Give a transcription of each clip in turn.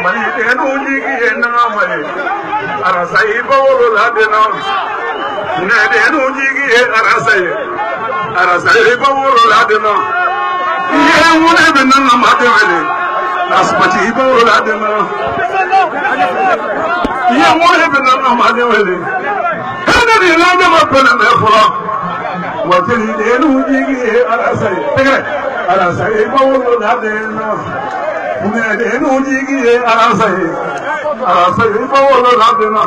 mali denu jigi na mai arasai bawlo ladena ne denu jigi arasai bawlo ladena ye mune benna madele asbati bawlo ladena ye mune benna madele kana ni lada mapana me fura wateli denu jigi arasai bawlo ladena ne denu jigi arasai bawlo ladena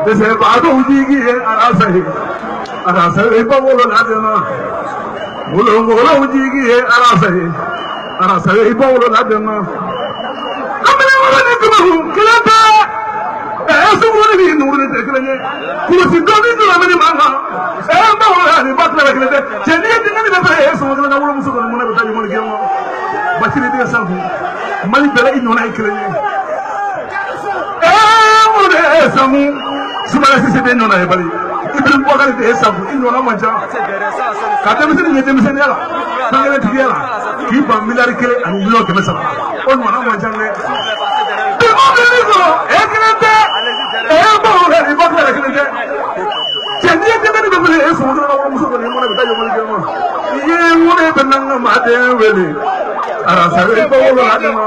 dese badu jigi arasai bawlo ladena mulo jigi arasai bawlo ladena kamene wala kumu kilata esu woni bi nuru de kelanye kusi gobi nuru mani manga bawlo ni batla kelate jeni ngani be pare esu woni na wala musu ko mo na be tayi mo ngemo batiri de sanfu mali bela inona kelanye wala esamu sumala sisi be nona e bali ibn bokari de sanfu inona manja kata misini ne demiseni ala tangele tigela ki ba milari kele ani million keme sala on wana manja ne de mo beligo e kelate bawlo ni batla kelate jeni ngani be pare esu woni na wala musu ko mo na be tayi mo ngemo ye woni benanga mate wele arasai bawlo ladena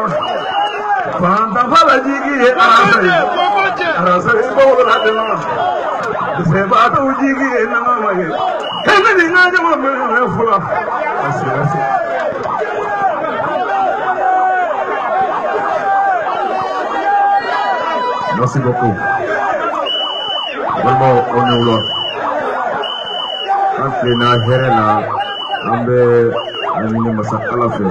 fanta fala jigi arasai bawlo ladena se batu jigi na mage kene ni ngaje mo me fula asi merci beaucoup vraiment on est là afina herena ambe amini masa alafe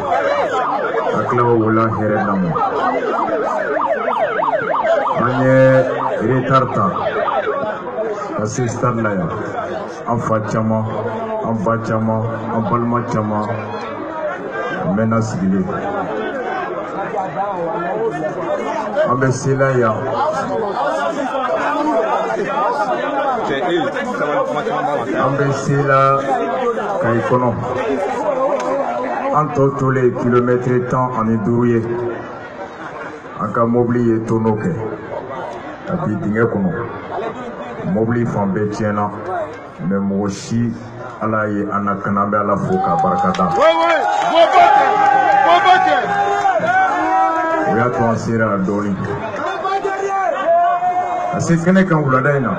aklawa wala herena mo anye retarta assistant laya enfa chama balma chama menas gile ambe silaya ambe sila kaikono entre tous les kilomètres temps en Indourouye, aka mobili ye tonoke, api dingue kono, mobili fanbe tiena, mais moshi ala ye anakanambe ala foka barakata. Oya to ansira doni. Ase kene kan wuladaina.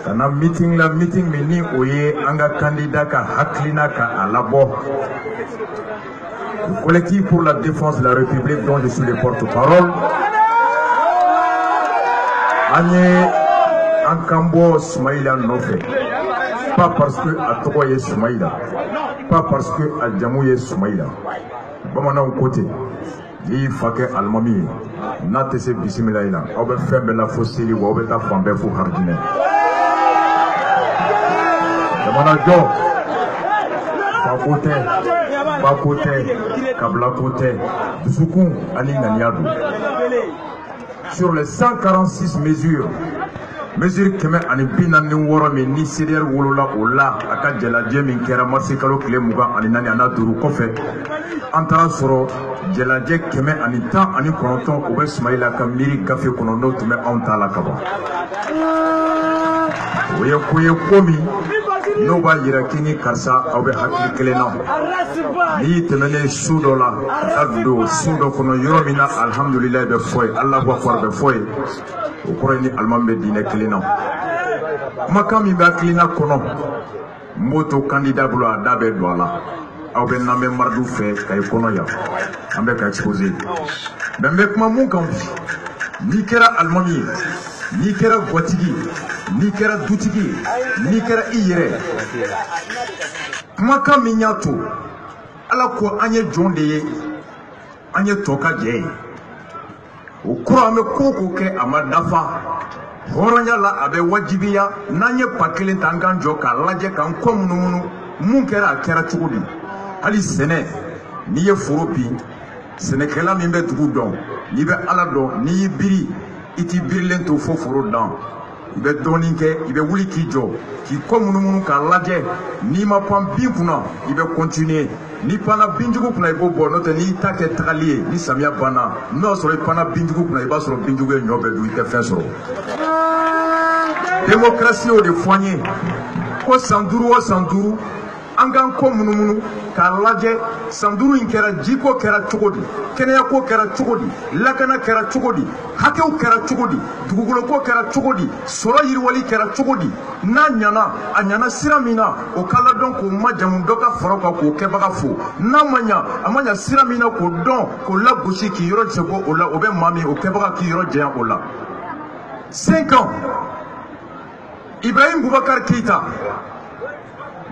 Kana meeting mini oye anga candidat ka haklina ka alabo. Le collectif pour la défense de la République dont je suis le porte-parole. Anye Ankambo Soumaïla Nofé. Pas parce que Atoye Soumaïla. Pas parce que Adjamouye Soumaïla. Bamana au côté. Il faut que Almami. Nate se bisimilaïla. Obe fembe la fossili ou obe ta fambe fou hardine. Bamana Jo. Bakote, Kablakote, Soukoun, Ali Naniadou. Sur les 146 mesures keme ani binani woro mi ni serier wolola ola aka jalaje min kera marsi kalo kile muga ani nani ana duru kofe antara soro jalaje keme ani tan ani konoton o be Soumaïla ka miri gafe kono no tume anta la kaba oye komi no ba yira kini karsa abe hakili kelena ni temene sudo la agdo sudo kono yoromina alhamdulillah be foy Allah wa akbar be foy o koroni almambe dine kelena makami ba kelena kono moto candidat bula dabe doala abe nambe mardu fe kay kono ya ambe ka exposer bembe kuma mun kan ni kera almami ni kera gotigi ni kera dutigi ni kera iyere maka minyato ala ko anye jonde anye toka je o kura me koko ke amadafa horonya la abe wajibiya nanye pakele tangan joka laje kan komunu mun kera chugudi ali sene ni ye foropi sene kala min be dugu don ni be ala don ni biri iti birlen to foforo dan i bɛ dɔɔnin kɛ i bɛ wuli k'i jɔ k'i kɔ munumunu k'a lajɛ n'i ma pan bin kunna i bɛ continuer n'i panna binjugu kunna i b'o bɔ n'o tɛ n'i ta kɛ tagali ye ni samiya banna n'o y'a sɔrɔ i panna binjugu kunna i b'a sɔrɔ binjugu ye ɲɔ bɛɛ dun i tɛ fɛn sɔrɔ. démocratie y'o de fɔ an ye ko san 5 o san 5 an k'an kɔ munumunu k'a lajɛ san 5 in kɛra jiko kɛra cogo di kɛnɛyako kɛra cogo di lakana kɛra cogo di hakɛw kɛra cogo di dugukoloko kɛra cogo di sɔrɔ yiriwali kɛra cogo di n'a ɲana a ɲana sira min na o k'a ladɔn k'o majamu dɔ ka fara kan k'o kɛbaga fo n'a ma ɲa a ma ɲa sira min na k'o dɔn k'o lagosi k'i yɔrɔ sego o la o bɛ maa min o kɛbaga k'i yɔrɔ janya o la 5 ans Ibrahim Boubacar Keïta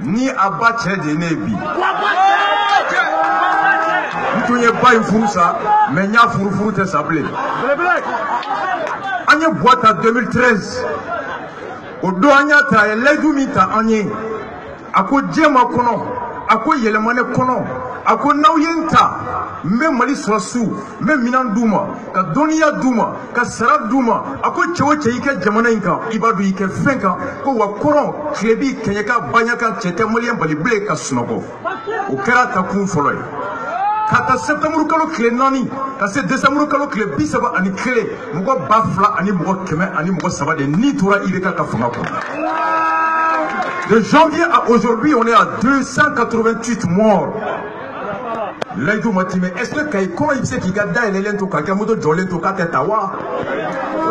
ni a ba cɛ de ne bi n tun ye ba in furu sa mais n y'a furu tɛ sa bilen an ye buwa ta 2013 o don an y'a ta a ye layidu min ta an ye a ko diɲɛ ma kɔnɔ a ko yɛlɛma ne kɔnɔ a ko n'aw ye n ta n bɛ Mali sɔrɔsiw n bɛ minɛn d'u ma ka dɔnniya d'u ma ka sara d'u ma a ko cɛ o cɛ i kɛ jamana in kan i b'a dɔn i kɛ fɛn kan ko wa kɔrɔ tile b'i kɛɲɛ ka baɲa kan cɛ tɛ maliyɛn bali bilen ka sunɔgɔ o kɛra ta kun fɔlɔ ye ka ta septembre kalo tile 4 ka se décembre kalo tile 31 mɔgɔ 2000 ani mɔgɔ 100 ani mɔgɔ 3 de ni tora IBK ka fanga kɔnɔ. De janvier à aujourd'hui, on est à 288 morts. Laïdou Matime, est-ce que comment il sait qu'il a d'ailleurs tout quelqu'un moto jolé tout qu'à tête à wa?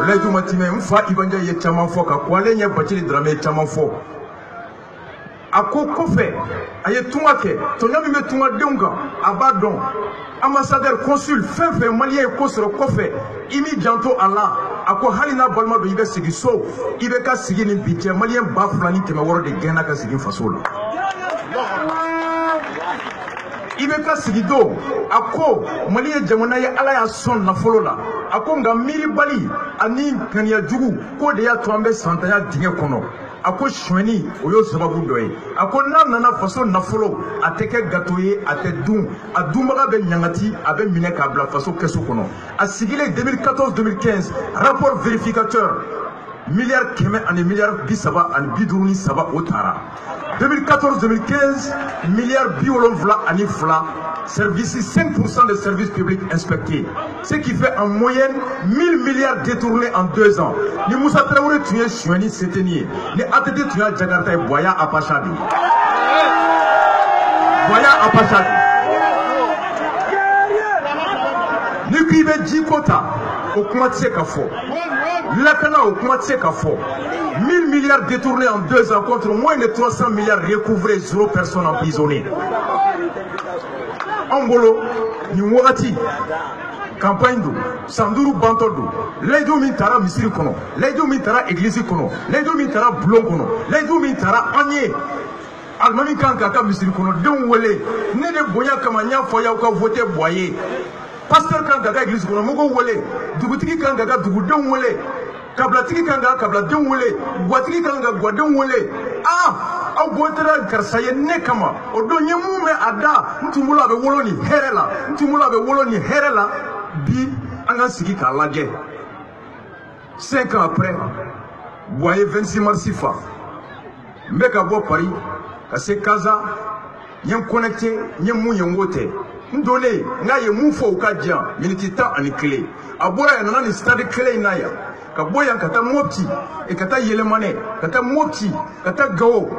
Laïdou Matime, une fois il va dire y a chaman fort, qu'à quoi les n'y a pas de drame chaman fort. A ko fait, aye tout à fait, ton ami me tout à donga, abadon, ambassadeur, consul, fin malien et sur le fait, imi bientôt Allah. A ko halina balma do ibe sigi so ibe ka sigi ni biche malien ba flani kema woro de gena ka sigi faso la ibe ka sigi do ako malien jamana ye ala ya son na folo la ako nga miri bali ani kanya jugu ko de ya to ambe santaya dinge kono ako shweni oyo sababu do ye ako nana faso na folo ateke gatoye ate dun a dumbaga be nyangati abe mine ka bla faso keso kono a sigile 2014-2015 rapport vérificateur milliard keme ani milliard bisaba ani biduruni saba otara 2014-2015 milliard biolonvla ani fla services 5% des services publics inspectés, ce qui fait en moyenne 1000 milliards détournés en 2 ans. Ni Moussa Traoré tué Choueni Séténier, ni ATT tué Djakarta et Boya Apachadi. Boya Apachadi. Ni Kibe Djikota, au Koumatse Kafo. Lakana au Koumatse Kafo. 1000 milliards détournés en 2 ans contre moins de 300 milliards recouvrés, 0 personnes emprisonnées. Angolo, ni wakati campagne do sanduru banto do ledo min tara misiri kono ledo min tara église kono ledo min tara bulon kono ledo min tara anye almami kan ka misiri kono den wele ne de bonya kama nya fo ya ka voter boyer pasteur kan ka église kono mo ko wele dugutigi kan ka dugu den wele kablatigi kan ka kabla den wele gwatigi kan ka gwaden wele aw botera karsaye ne kama o do nyemu me ada ntumula be wolo ni herela ntumula be wolo ni herela bi anga sigi ka lage 5 ans après boye 26 mars fa mbeka bo Paris ka se kaza nyem connecté nyemu yengote ndole nga ye mu fo ka dia minute temps ani clé abora ya nana ni stade clé inaya ka boya kata mopti e kata yelemane kata mopti kata gawo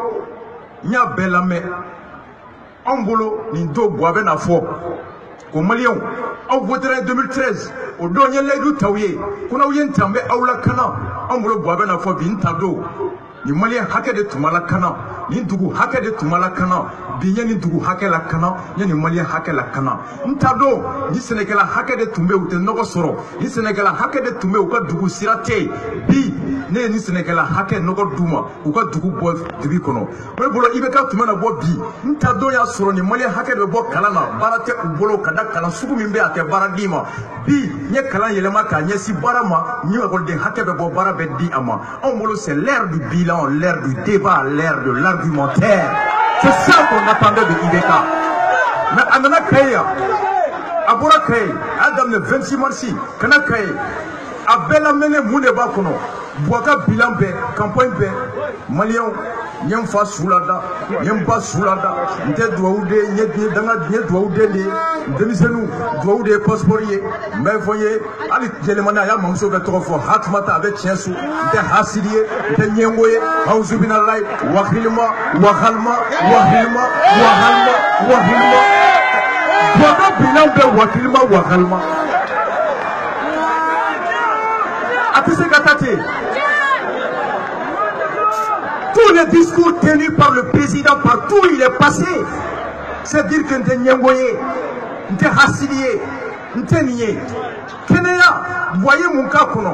nya belame ambolo ni do boabe na fo ko malion aw voter en 2013 o do nya ledu tawye kuna uyen tambe awla kana ambolo boabe na fo bin tado ni malien hake de tumala kana ni dugu hake de tumala kana binya ni dugu hake la kana ni malien hake la kana ntado ni senegala hake de tumbe ute noko soro ni senegala hake de tumbe uka dugu sirate bi ne ni senegala hake noko duma uka dugu bo dibi kono we bolo ibeka tumana bo bi ntado ya soro ni malien hake de bo kala na barate ubolo kada kala sugu mimbe ate baradima bi nye kala yelema ka nyesi barama ni ko de hake be bo barabe di ama on bolo c'est l'ère du bilan, l'ère du débat, l'ère de l'argumentaire. C'est ça qu'on attendait de IBK. Mais Anana Kaya, Abora Kaya, Adam le 26 mars, Kana Kaya, Abela Mene Mouneba Kono, Boaka bilan bɛɛ campagne bɛɛ maliyɛnw n ye n fa su lada n ye n ba su lada n tɛ duwawu de n ye duwawu den de ye denmisɛnninw duwawu de ye passeport ye n bɛ fɔ n ye hali yɛlɛmani a y'a mamuso bɛ tɔgɔ fɔ Hatumata a bɛ tiɲɛ su n tɛ hasidi ye n tɛ ɲɛngo ye awuzubinalayi wahilima wahalima wahilima wahalima wahilima boaka bilan bɛɛ wahilima wahalima a tɛ se ka taa ten. Tous les discours tenus par le président partout où il est passé, c'est dire que n'était Nyengoye, n'était Hassilié, n'était Nié. Kenya, voyez mon cas kono.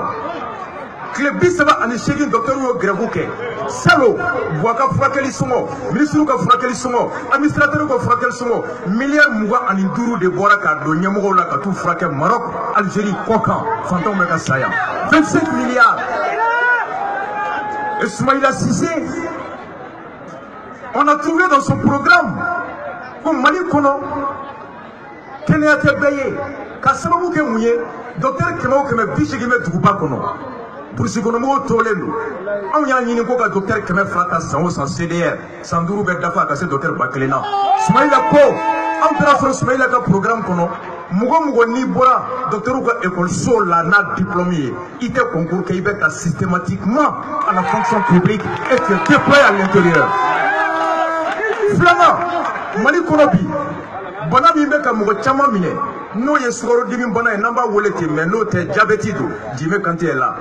Klebi saba ani shegi docteur yo grevuke. Salo, boaka frakeli songo, ministre ka frakeli songo, administrateur ka frakeli songo, milliard muga ani duru de bora ka do nyemogo la ka tout fraké Maroc, Algérie, Kokan, fantôme ka saya. 25 milliards. Ismaïla Cissé, on a trouvé dans son programme comme Mali Kono, Kenya Tebeye, Kassababu Kemouye, docteur Kemao Keme Bichigime Tukuba Kono, pour ce qu'on a tolendo. On y a un docteur Keme Frata sans CDR, sans Dourou Berdafa, c'est docteur Baklena. Ismaïla Ko, on peut faire Ismaïla ka programme Kono. Mugo ni bora docteur ko école so la na diplômé il te concours qu'il va systématiquement à la fonction publique et tu es déployé à l'intérieur. Flama Mali Konobi bana mi be ka mugo chama mine no ye sugoro dimi bana namba wolete mais no te diabète do dime quand est là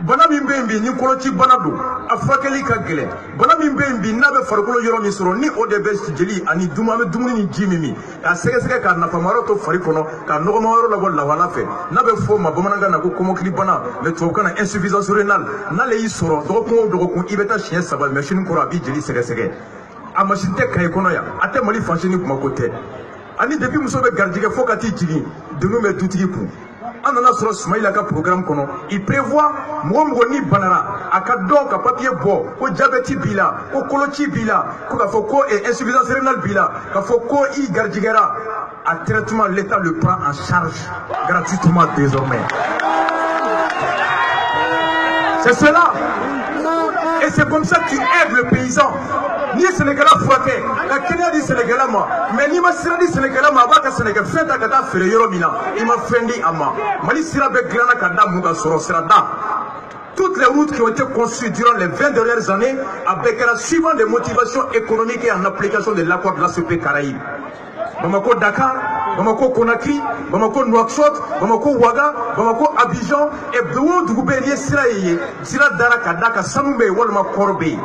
bana mi be mbi ni kolochi bana do afakeli ka gele bana mi be mbi na be farkolo yoro mi soro ni odb jeli ani duma me dumuni ni jimimi ka sege ka na famaro to fari kono ka no ma woro la wala wala fe na be fo ma bamananga na ko komokli bana le to kana insuffisance rénale na le yi soro do ko ibeta chien saba machine ko abi jeli sege a machine te kay kono ya ate mali fanchini kuma kote ani depuis muso be gardige fo kati jigi de nous me tutigi pour on a sur Ismaïla ka programme kono il prévoit mo ni banara aka donc ka papier bo ko diabète bila ko kolochi bila ko ka fo ko et insuffisance rénale bila ka fo ko i gardigera à traitement l'état le prend en charge gratuitement désormais. C'est cela. Et c'est comme ça que tu aides le paysan. Ni Sénégal a frappé, la Kenya dit Sénégal a moi, mais ni ma sira dit Sénégal a moi, va Sénégal fait à Kata faire Yoromina, il m'a fendi à moi. Mali sira be glana Kada Muga Soro Serada. Toutes les routes qui ont été construites durant les 20 dernières années avec la suivante des motivations économiques et en application de l'accord de l'ACP Caraïbes. Bamako Dakar, Bamako Conakry, Bamako Nouakchott, Bamako Ouaga, Bamako Abidjan, et Bouou Dougouberie Siraye, Sira Daraka Daka Sanoumbe Walma Korbe.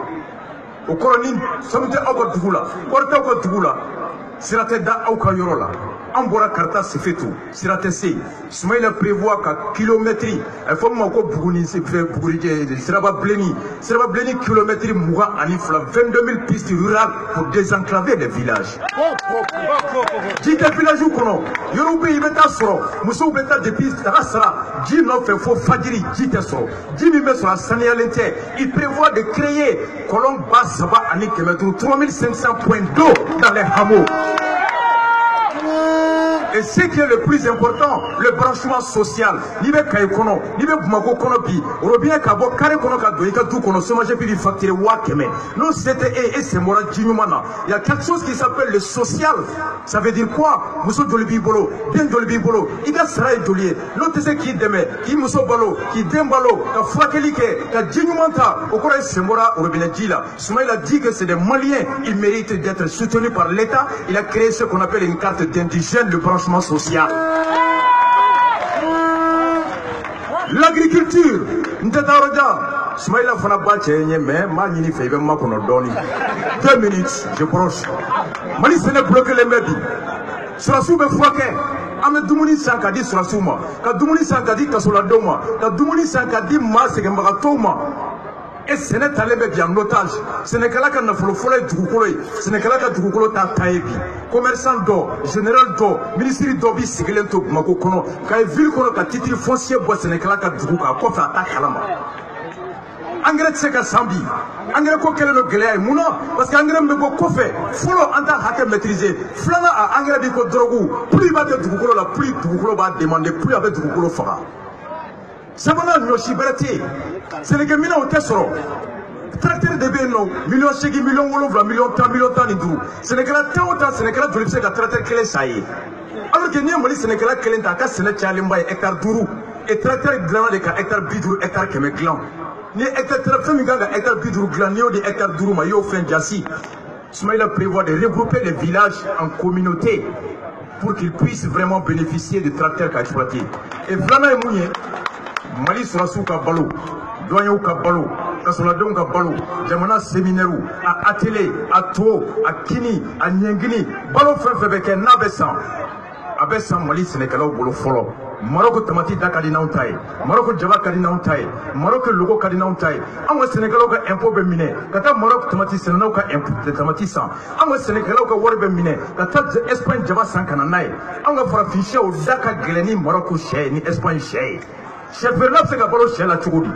Au Koronin, Samute Ago Dugula, Korta Ago Dugula, Sirate Da Auka Yorola, Ambora Karta Sefetu, Sirate Se, Smaïla prévoit qu'à kilométrie, il faut que Bougouni se fait Bougourige, Siraba Bleni kilométrie Moura Anifla, 22 000 pistes rurales pour désenclaver les villages. Jite village ou kono, Yorube Ibeta Soro, Moussou Beta depuis Tarasara, Jino fait faux Fadiri, Jite Soro, Jimmy Messora Sanialente, il prévoit de créer Colombe Bassaba Anikemetou, 3500 points d'eau dans les hameaux. Et ce qui est le plus important, le branchement social. Nibe Kaïkono, Nibe Bumako Konopi, Robien Kabo, Kare Kono Kado, Ikatou Kono, Somaje Pili Facture Wakeme. Non, c'était et c'est Mora Djinumana. Il y a quelque chose qui s'appelle le social. Ça veut dire quoi? Mousso Dolibi Bolo, bien Dolibi Bolo, Ida Sara Dolie, l'autre c'est qui deme, qui Mousso Balo, qui Dembalo, Ka Fwakelike, Ka Djinumanta, Okora Semora, Robin Djila. Soumaïl a dit que c'est des Maliens, ils méritent d'être soutenus par l'État. Il a créé ce qu'on appelle une carte d'indigène, le branchement social. L'agriculture, Ntataroja, Smaïla Fanabache, mais Manini fait 2 minutes, je broche. Mali s'est bloqué les médias. Sur la soupe fouaké, Ahmed Doumouni Sankadi sur la souma, Kadoumoni Sankadi Kasoladoma, Kadoumoni Sankadi Masekembaratoma. Et ce n'est pas les en otage. Ce n'est pas là qu'on a fait ce n'est pas là qu'on a fait commerçant d'or, général d'or, ministre d'Obi, Sigelento, Makokono, quand il ville qu'on a titre foncier, ce n'est pas là qu'on a fait attaque à la main. Engrais Tseka Sambi, engrais Kokele no Gelea, Mouna, parce qu'engrais Mego Kofe, Folo Anta Hake maîtrisé, Flana a engrais Biko Drogu, plus il va de Dougoulo, la plus Dougoulo va demander, plus avec Dougoulo Fara. Sabana Nyoshi Berati, Sénégamina au Tessoro. Tracteur de Beno, millions de millions de millions de d'eau. Sénégal, tant de Sénégal, je sais que tracteur clé ça y est. Alors que nous avons dit Sénégal, clé à Sénégal, hectare d'ourou, et tracteur gland de hectare bidou, hectare que mes glands. Ni hectare hectare bidou gland, ni hectare d'ourou, maillot fin jassi. Soumaïla prévoit de regrouper les villages en communauté pour qu'ils puissent vraiment bénéficier du tracteur qu'a exploité. Et Vlana et Mounié, Mali sera sous Kabalo, Doyen Kabalo, Kasoladon Kabalo, Jamana séminaire, à Atélé, à To, à Kini, à Nyangini, Balo Fefebeke, Nabesan, Abesan Mali Sénégal au Bolo Folo. Maroc tamati da kadina untai Maroc java kadina untai Maroc logo kadina untai anga Sénégal ka impôt be mine kata Maroc tamati Sénégal ka impôt tamati san anga Sénégal ka wori be mine kata Espagne java san kana nai anga fara fiché o daka geleni Maroc chez ni Espagne chez chef Bernard se ka bolo chez la chugodi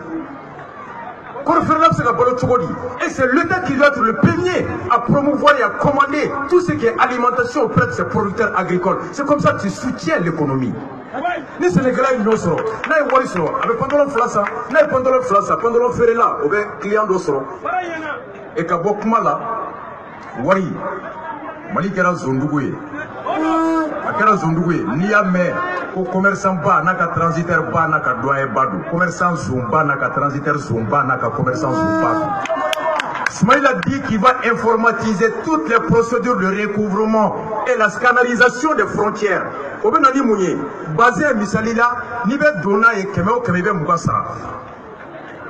et c'est l'État qui doit être le premier à promouvoir et à commander tout ce qui est alimentation auprès de ses producteurs agricoles. C'est comme ça que tu soutiens l'économie. Ni Sénégalais ils n'ont pas. N'a pas wari avec pantalon flassa, n'a pantalon flassa, pantalon ferré là, au ben client d'osro. Et qu'à beaucoup là, wari, Mali kera zondouye. Akera zondouye, ni a mais au commerçant bas, naka transitaire bas, naka doyen badou, commerçant zumba, naka transitaire zumba, naka commerçant zumba. Smaïl a dit qu'il va informatiser toutes les procédures de recouvrement et la scannalisation des frontières. Au ben ali mounié, basé à Missalila, ni be dona et kemeo kemebe mugasa.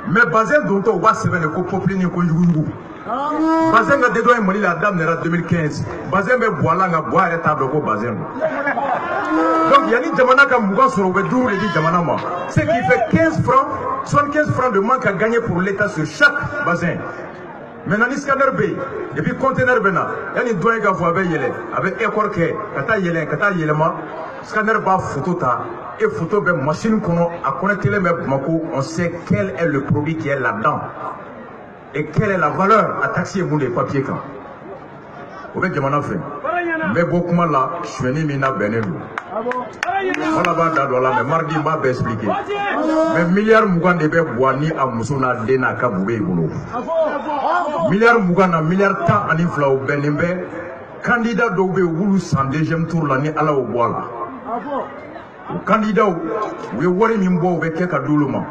Mais basé dont on va se faire le copopli ni konjugu. Bazin a dédoué Mali la dame de 2015. Bazin be boila nga boire et table ko bazin. Donc il y a ni jamana ka mugan sur le dour et dit jamana ma. Ce qui fait 15 francs, 75 francs de manque à gagner pour l'État sur chaque bazin. Maintenant ni scanner B et puis conteneur bena. Yani doyen ga fo avec yele avec écorqué kata yelema scanner ba photo ta et photo be machine kono a connecter les mako on sait quel est le produit qui est là-dedans. Et quelle est la valeur à taxer vous les papiers quand vous voyez comment on fait mais beaucoup là je suis venu mina benelu on a pas d'adou là mais mardi m'a expliqué mais milliard mougan de boani à musona dena kaboubé boulot milliard mougan à milliard temps en inflau benimbe candidat d'obé woulou sans deuxième tour l'année à la au bois là candidat où wari mimbo avec quelques doulement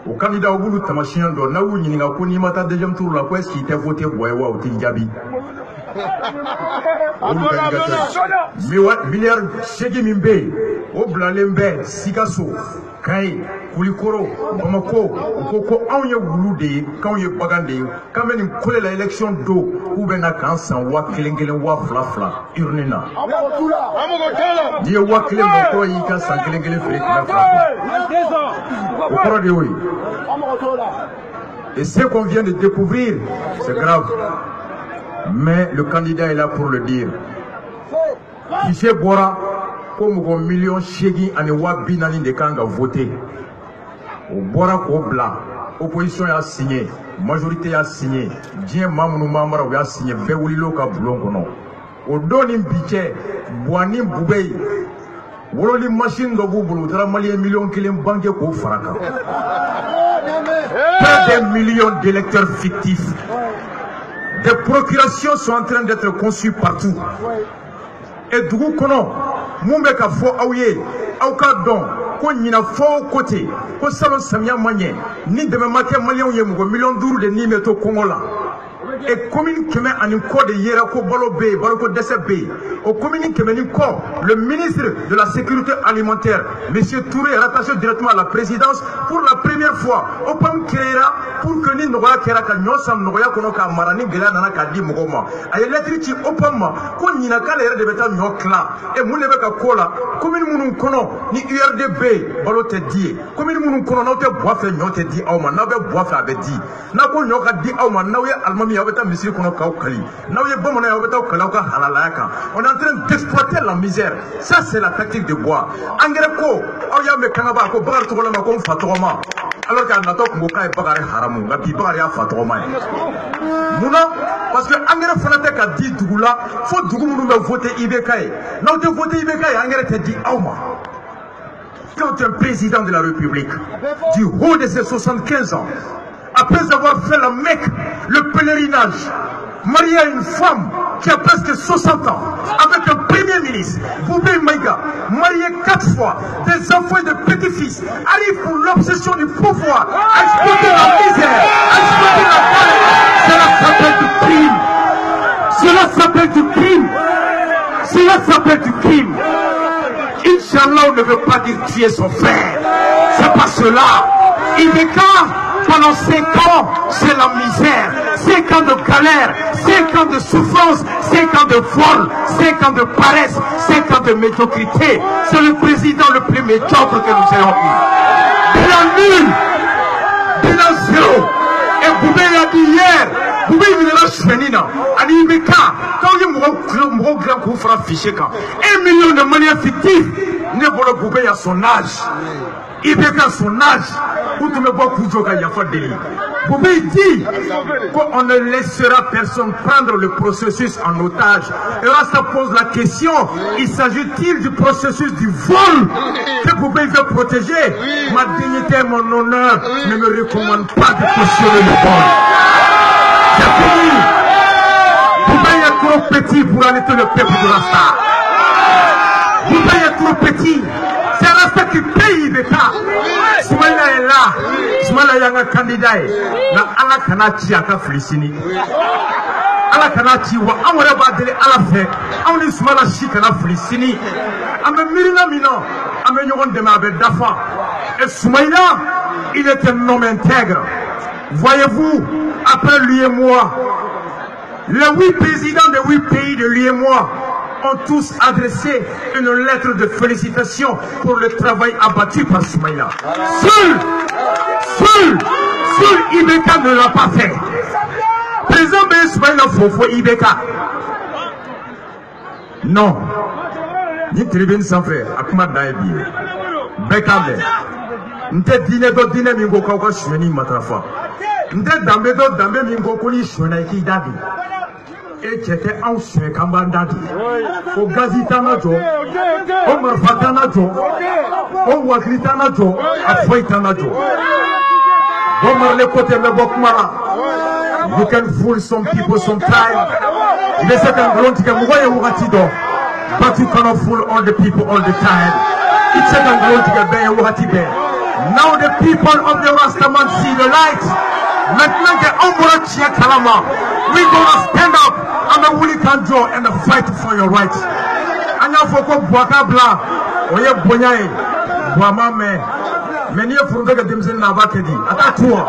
au candidat au bout de ta machine d'or, n'a où n'y a pas ni matin deuxième tour la quest qui était voté pour ou Tinjabi. Milliard Chegi Mimbe, au Blalembe, Sikasso, Kaye, Koulikoro, Bamako, Koko, Anya Wouloudé, quand il y a Bagandé, quand même une colle l'élection d'eau, ou ben à Kansan, wa Klingelen, wa Flafla, Urnina. Ni wa Klingelen, Ika, San Klingelen, et ce qu'on vient de découvrir, c'est grave. Mais le candidat est là pour le dire. Fiché Bora, comme un million Chegi, en Ewa Binani de Kanga voté. Au Bora Kobla, opposition a signé, majorité a signé, Dien Mamounou Mamara a signé, Beoulilo Kaboulongono. Au Donim Biché, Boanim Boubey. Wololi machine de Boubou, Dramali million qui l'aiment banqué pour Faraka. Près d'un million d'électeurs fictifs. Des procurations sont en train d'être conçues partout. Et Dougou Kono, Moumbeka Fo Aouye, Aouka Don, Konina Fo Côté, Kosalo Samia Magné, ni de Mamake Malion Yemugo, million d'euros de Nimeto Kongola. Et commune qui met en une code de Yerako Balobé, Baloko DCB, au commune qui met une code, le ministre de la Sécurité alimentaire, M. Touré, est rattaché directement à la présidence pour la première fois. Au PAM Kéra, pour que nous n'ayons pas Nyosan Noya Konoka Marani Gela Nanaka Di Mogoma. Aïe l'électricité au PAM, qu'on n'y a qu'à l'air de Beta Nyokla, et Mounebeka Kola, commune Mounou Kono, ni URDB, Balote Di, commune Mounou Kono, n'a pas boifé Nyote Di Auma, n'a pas boifé avec Di, n'a pas Nyoka Di Auma, n'a pas Almami. On est en train d'exploiter la misère. Ça, c'est la tactique de bois. Angreko, alors qu'à Natok Moka est pas haramou, la Biba est Fatroma. Mouna, parce que Angre Fanatek a dit Dougoula, faut Dougou nous voter Ibekaï. Nous te voter Ibekaï, Angre te dit Auma. quand un président de la République, du haut de ses 75 ans, après avoir fait la Mecque, le pèlerinage, marié à une femme qui a presque 60 ans, avec un premier ministre, Boubé Maïga, marié 4 fois, des enfants et des petits-fils, arrive pour l'obsession du pouvoir, à exploiter la misère, à exploiter la violence. Cela s'appelle du crime. Cela s'appelle du crime. Cela s'appelle du crime. Inch'Allah, on ne veut pas dire tuer son frère. C'est pas cela. Ibeka, pendant 5 ans, c'est la misère. 5 ans de galère, 5 ans de souffrance, 5 ans de vol, 5 ans de paresse, 5 ans de médiocrité. C'est le président le plus médiocre que nous ayons eu. Bilan nul, bilan zéro. Et Boubé l'a dit hier, Boubé il est là chenina. Ani Ibeka, quand il y a un grand coup fera fichier quand 1 million de manières fictives, ne voit Boubé à son âge. Ibeka à son âge, où tu me vois Koujoka Yafa Deli. Boubé dit qu'on ne laissera personne prendre le processus en otage. Et là, ça pose la question, il s'agit-il du processus du vol que Boubé veut protéger? Ma dignité et mon honneur ne me recommandent pas de cautionner le vol. C'est fini. Boubé est trop petit pour arrêter le peuple de Rasta. Boubé est trop petit. C'est Rasta qui paye Ibeka. Soumaïla est là. Soumaïla est un candidat. Na ala kanachi aka Filisini. Ala kanachi wa amore badele ala fe. Amni Soumaïla shi kana Filisini. Ame mirina mino. Ame nyogon deme avec Dafa. Et Soumaïla, il est un homme intègre. Voyez-vous, après lui et moi, les 8 présidents des 8 pays de lui et moi ont tous adressé une lettre de félicitations pour le travail abattu par Soumaïla. Seul Ibeka ne l'a pas fait. Président Ben Soumaïla Fofo Ibeka. Non. Ni tribune sans frère, Akuma Daebi. Bekabe. Nte dîner do dîner mingo kauka shweni matrafa. Nte dambe do dambe mingo koni shwena iki dadi. Et c'était en sué Kambandadi. Au Gazitana Jo, au Marfatana Jo, au Wakritana Jo, à Foitana Jo. Au Marlekote Mebokmara. You can fool some people sometime. The second ground to get but you cannot fool all the people all the time. It's second ground to get better. Now the people of the Rastaman see the light. Maintenant que we're gonna stand up and we can draw and fight for your rights. Anya foko boaka bla oye bonyae boama me meni furuga ke demsen na ba kedi ata tuo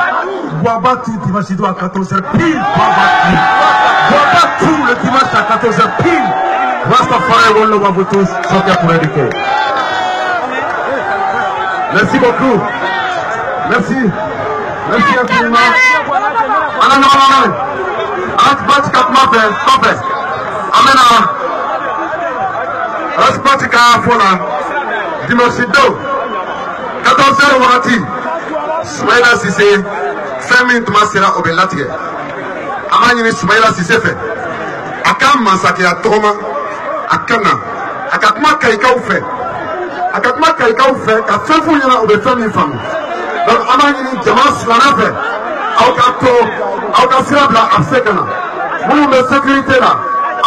boaba tu dimasido a 14h pile boaba tu le dimanche à 14h pile Rastafari Wallo Wabutus Sokia pour éduquer. Merci beaucoup. Merci infiniment. Raspatika Fola, Dimanche 14h Warati, Soumaïla Sissé, 5 minutes Masera Obelatie. Amani Soumaïla Sissé fait. Akam Masaki à Troma, Akana, Akatma Kaika ou fait. Akatma Kaika ou fait, qu'à faire fouiller là, ou de faire une femme. Donc Amani Jamas Lana fait. Aukato, Aukasirabla Afsekana. Vous de sécurité là.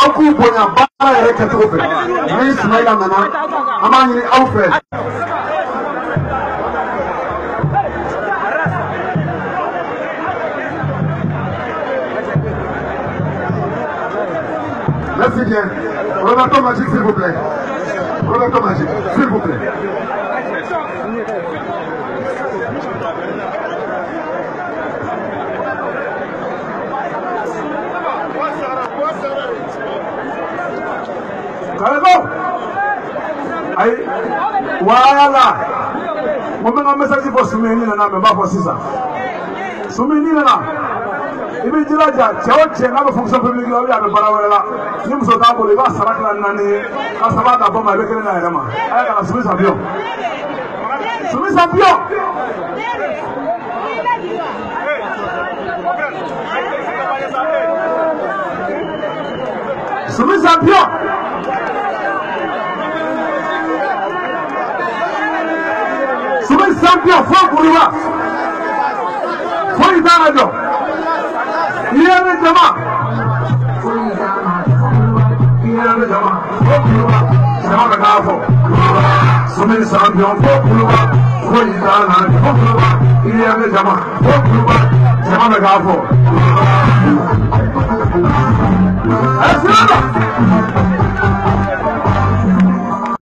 Auku Bonya Bara et Katrofe. Oui, Soumaïla Nana. Amani Aufet. Merci bien. Roberto Magique, s'il vous plaît. Roberto Magique, s'il vous plaît. Aïe, voilà. Mon message pour Soumeni, mais pas pour ça. Soumeni, là. Il me dit là, tu as la fonction publique là, il y a le balawala. Nous sommes dans le bas, ça va être l'année. Ça va d'abord avec le Naïrama. Avec la soumise avion. Soumise avion. Soumise avion. champion fo Kouliba. Faut y aller donc. Il y a le jama. Il y a le jama. Fo Kouliba. Jama me gafo. Sommet champion fo Kouliba. Faut y aller fo Kouliba. Il y a le jama. Fo Kouliba. Jama me gafo. Est-ce que